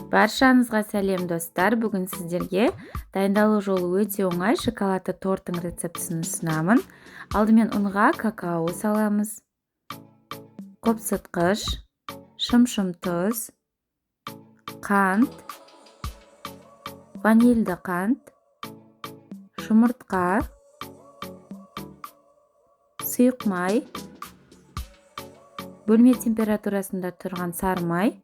Баршаңызға сәлем достар. Бүгін сіздерге дайындалу жолы өте оңай шоколадты торттың рецептісін ұсынамын. Алдымен ұнға какао саламыз, қопсытқыш, шым-шым тұз, қант, ванильді қант, жұмыртқа, сұйық май, бөлме температурасында тұрған сары май.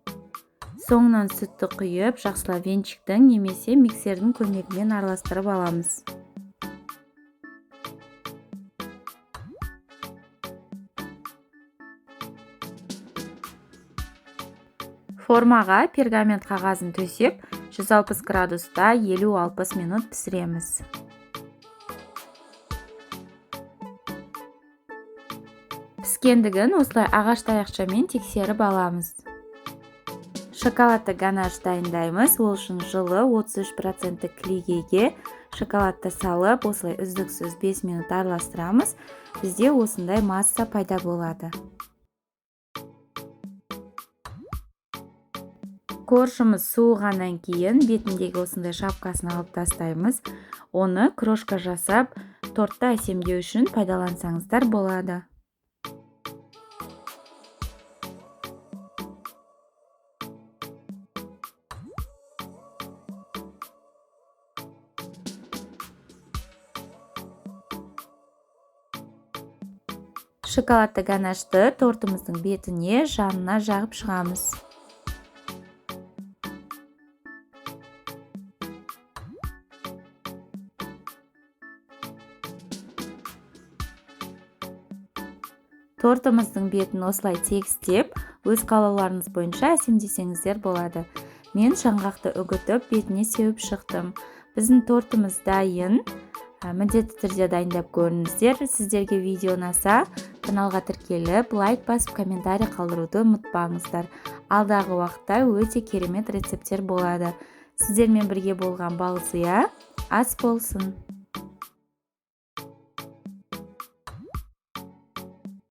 Соңынан сүтті құйып, жақсылап венчиктің немесе миксердің көмегімен араластырып аламыз. Формаға пергамент қағазын төсеп, 160 градуста 50-60 минут пісіреміз. Піскендігін осылай ағаш таяқшамен тексеріп аламыз. Шоколадты ганаш дайындаймыз. Ол үшін жылы 33% клейгейге шоколадты салып, осылай үздіксіз 5 минут араластырамыз. Бізде осындай масса пайда болады. Коржымыз суығаннан кейін бетіндегі осындай шапкасын алып тастаймыз. Оны крошка жасап, тортты әсемдеу үшін пайдалансаңыздар болады. Шоколадты ганашты тортымыздың бетіне, жанына жағып шығамыз. Тортымыздың бетін осылай тегістеп, өз қалауларыңыз бойынша әсемдесеңіздер болады. Мен жаңғақты үгітіп, бетіне сеуіп шықтым. Біздің тортымыз дайын. Міндетті түрде дайындап көріңіздер. Сіздерге видео ұнаса, каналға тіркеліп, лайк басып, комментарий қалдыруды ұмытпаңыздар. Алдағы уақытта өте керемет рецепттер болады. Сіздермен бірге болған балзия ас болсын.